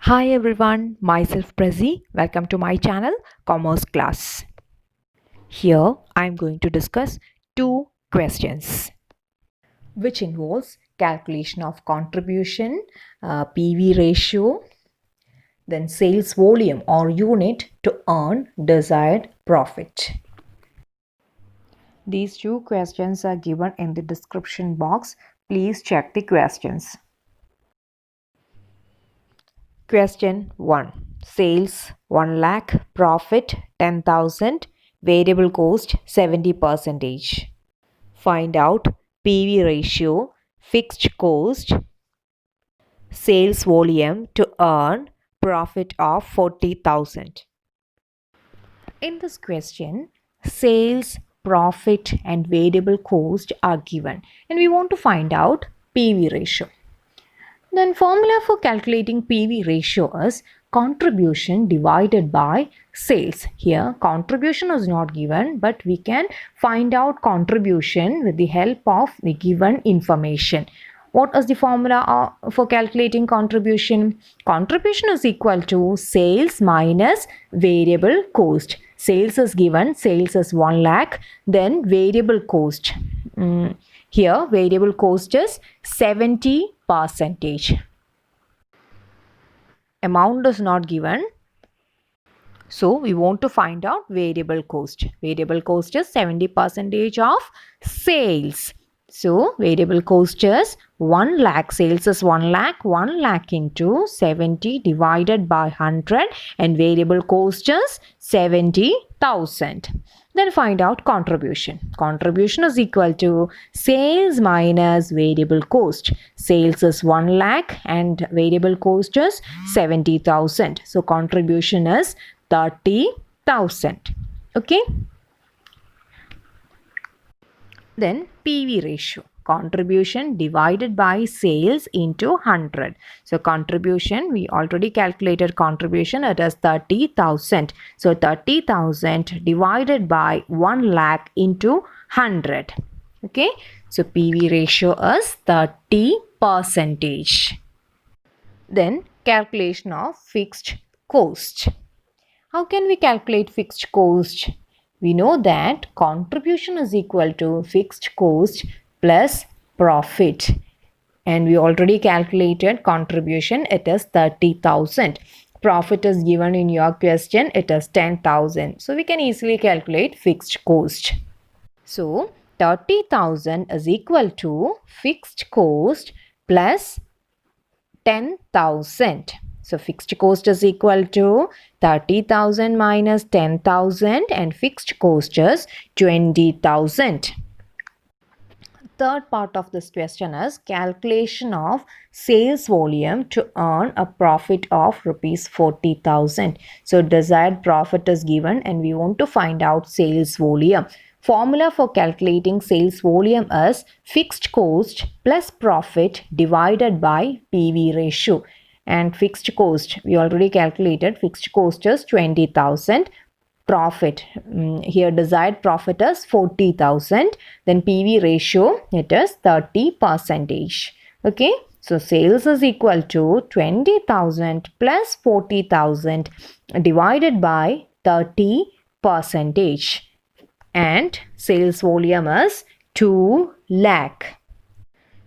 Hi everyone, myself Prezi. Welcome to my channel Commerce Class. Here I am going to discuss two questions which involves calculation of contribution, PV ratio, then sales volume or unit to earn desired profit. These two questions are given in the description box. Please check the questions. Question 1. Sales 1 lakh, profit 10,000, variable cost 70%. Find out PV ratio, fixed cost, sales volume to earn profit of 40,000. In this question, sales, profit and variable cost are given and we want to find out PV ratio. Then formula for calculating PV ratio is contribution divided by sales. Here contribution is not given, but we can find out contribution with the help of the given information. What is the formula for calculating contribution? Contribution is equal to sales minus variable cost. Sales is given, sales is 1 lakh, then variable cost. Here variable cost is 70%. Amount is not given. So we want to find out variable cost. Variable cost is 70% of sales. So variable cost is 1 lakh. Sales is 1 lakh. 1 lakh into 70 divided by 100 and variable cost is 70,000. Then find out contribution. Contribution is equal to sales minus variable cost. Sales is 1 lakh and variable cost is 70,000. So contribution is 30,000. Okay. Then PV ratio. Contribution divided by sales into 100. So contribution, we already calculated contribution, it is 30,000. So 30,000 divided by 1 lakh into 100. Okay. So PV ratio is 30%. Then calculation of fixed cost. How can we calculate fixed cost? We know that contribution is equal to fixed cost plus profit. And we already calculated contribution, it is 30,000. Profit is given in your question, it is 10,000. So we can easily calculate fixed cost. So 30,000 is equal to fixed cost plus 10,000. So fixed cost is equal to 30,000 minus 10,000 and fixed cost is 20,000. Third part of this question is calculation of sales volume to earn a profit of rupees 40,000. So desired profit is given and we want to find out sales volume. Formula for calculating sales volume is fixed cost plus profit divided by PV ratio. And fixed cost, we already calculated, fixed cost is 20,000. Profit, here desired profit is 40,000. Then PV ratio, it is 30%. Okay, so sales is equal to 20,000 plus 40,000 divided by 30%. And sales volume is 2 lakh.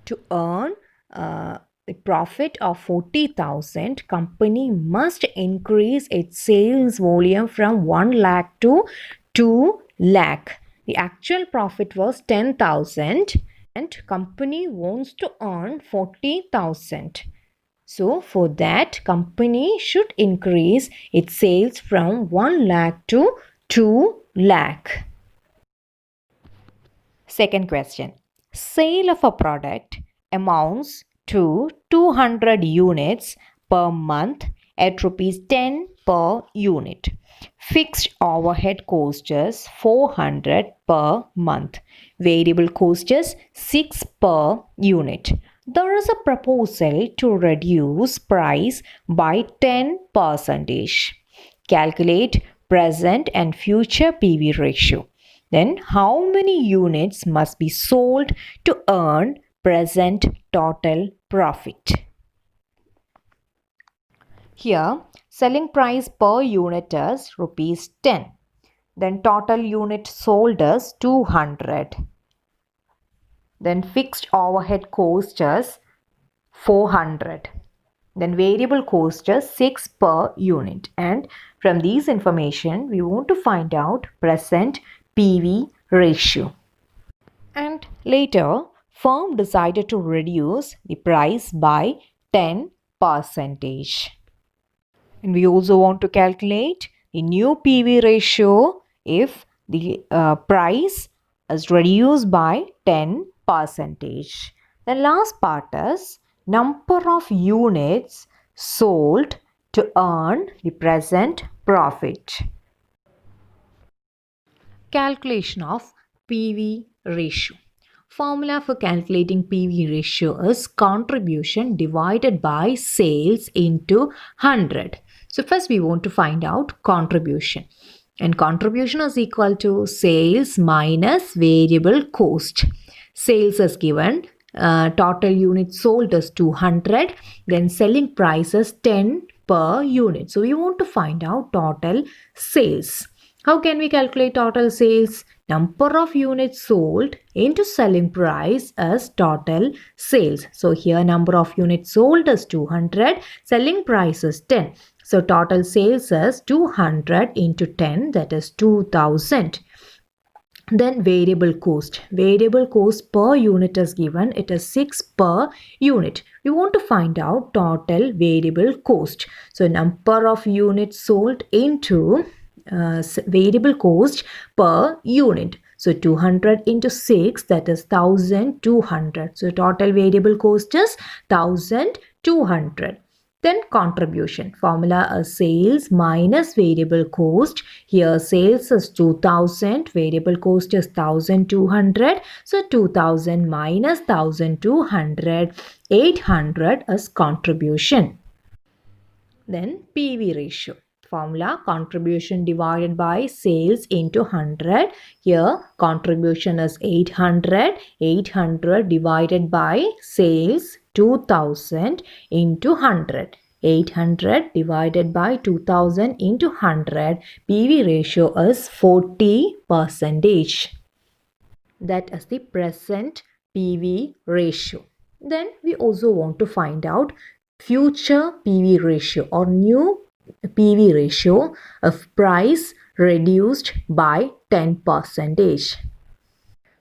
To earn a profit of 40,000, company must increase its sales volume from 1 lakh to 2 lakh. The actual profit was 10,000 and company wants to earn 40,000. So for that, company should increase its sales from 1 lakh to 2 lakh. Second question. Sale of a product amounts to 200 units per month at rupees 10 per unit. Fixed overhead cost is 400 per month. Variable cost is 6 per unit. There is a proposal to reduce price by 10%. Calculate present and future PV ratio. Then how many units must be sold to earn present total profit? Here, selling price per unit is rupees 10. Then total unit sold is 200. Then fixed overhead cost is 400. Then variable cost is 6 per unit. And from these information, we want to find out present PV ratio. And later, firm decided to reduce the price by 10%. And we also want to calculate the new PV ratio if the price is reduced by 10%. The last part is number of units sold to earn the present profit. Calculation of PV ratio. Formula for calculating PV ratio is contribution divided by sales into 100. So first we want to find out contribution. And contribution is equal to sales minus variable cost. Sales is given. Total units sold is 200. Then selling price is 10 per unit. So we want to find out total sales. How can we calculate total sales? Number of units sold into selling price as total sales. So here number of units sold is 200, selling price is 10. So total sales is 200 into 10, that is 2000. Then variable cost. Variable cost per unit is given. It is 6 per unit. We want to find out total variable cost. So number of units sold into variable cost per unit. So 200 into 6, that is 1200. So total variable cost is 1200. Then contribution. Formula is sales minus variable cost. Here sales is 2000, variable cost is 1200. So 2000 minus 1200, 800 is contribution. Then PV ratio. Formula contribution divided by sales into 100. Here contribution is 800. 800 divided by sales 2000 into 100. 800 divided by 2000 into 100. PV ratio is 40%. That is the present PV ratio. Then we also want to find out future PV ratio or new PV ratio of price reduced by 10%.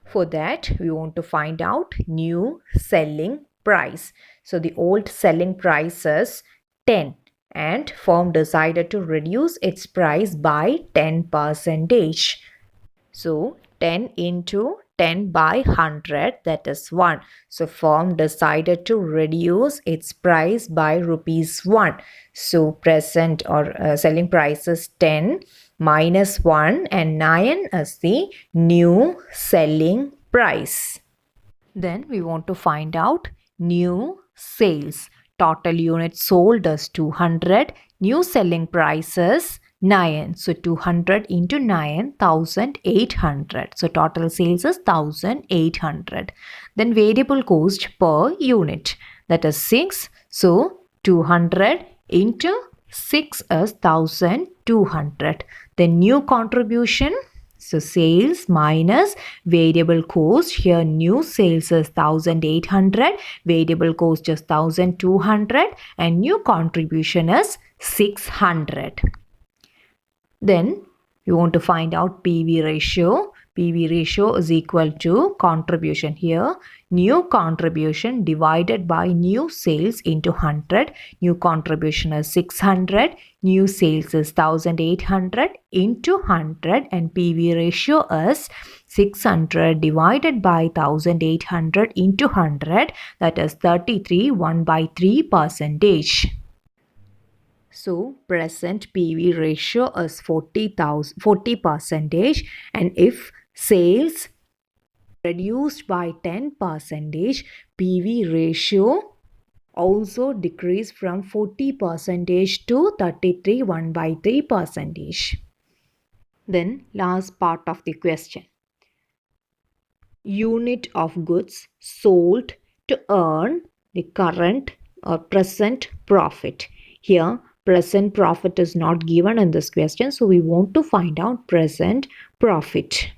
For that, we want to find out new selling price. So the old selling price is 10 and firm decided to reduce its price by 10%. So 10 into 10 by 100, that is 1. So firm decided to reduce its price by rupees 1. So present or selling price is 10 minus 1 and 9 is the new selling price. Then we want to find out new sales. Total units sold is 200. New selling price is 9. So 200 into 9, 1800. So total sales is 1800. Then variable cost per unit, that is 6. So 200 into 6 is 1200. Then new contribution. So sales minus variable cost. Here new sales is 1800. Variable cost is 1200 and new contribution is 600. Then you want to find out PV ratio. PV ratio is equal to contribution. Here new contribution divided by new sales into 100. New contribution is 600. New sales is 1800 into 100 and PV ratio is 600 divided by 1800 into 100, that is 33 1/3%. So present PV ratio is 40%, and if sales reduced by 10%, PV ratio also decreased from 40% to 33 1/3%. Then last part of the question. Unit of goods sold to earn the current or present profit. Here present profit is not given in this question, so we want to find out present profit.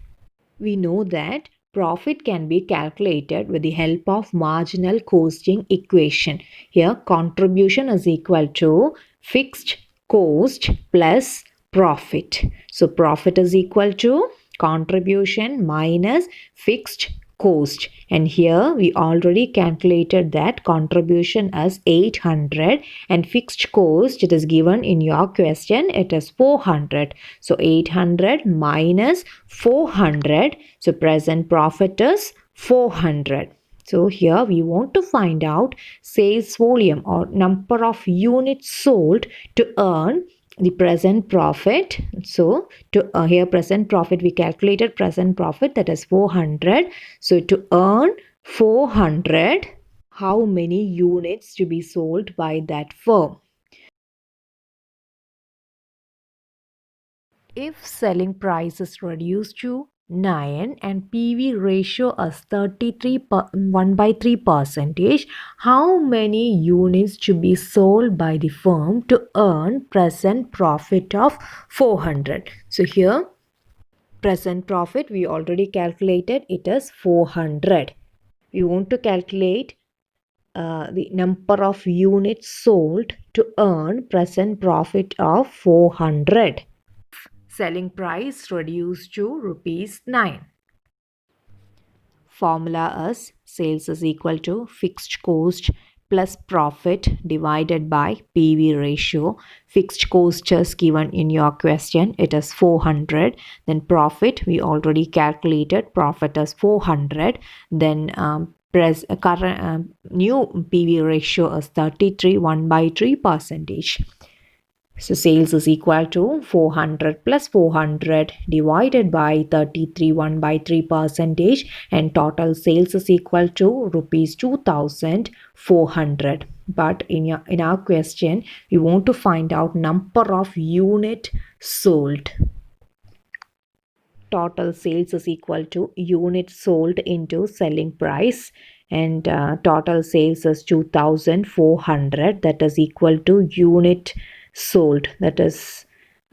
We know that profit can be calculated with the help of marginal costing equation. Here contribution is equal to fixed cost plus profit. So profit is equal to contribution minus fixed cost, and here we already calculated that contribution as 800 and fixed cost, it is given in your question, it is 400. So 800 minus 400, so present profit is 400. So here we want to find out sales volume or number of units sold to earn the present profit. So to here present profit, we calculated present profit, that is 400. So to earn 400, how many units to be sold by that firm? If selling price is reduced to 9 and PV ratio is 1/3 percentage, how many units to be sold by the firm to earn present profit of 400? So here present profit we already calculated, it is 400. We want to calculate the number of units sold to earn present profit of 400. Selling price reduced to ₹9. Formula is sales is equal to fixed cost plus profit divided by PV ratio. Fixed cost is given in your question, it is 400. Then profit we already calculated, profit is 400. Then current new PV ratio is 33, 1/3 percentage. So sales is equal to 400 plus 400 divided by 33, 1/3 percentage, and total sales is equal to rupees 2,400. But in our question, we want to find out number of unit sold. Total sales is equal to unit sold into selling price, and total sales is 2,400, that is equal to unit sold, that is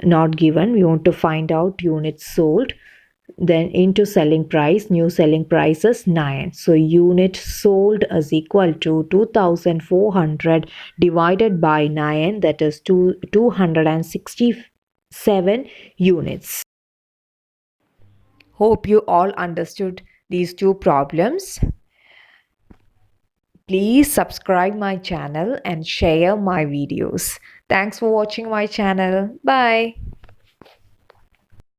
not given. We want to find out units sold, then into selling price, new selling price is 9. So unit sold is equal to 2,400 divided by 9, that is 267 units. Hope you all understood these two problems. Please subscribe my channel and share my videos. Thanks for watching my channel. Bye.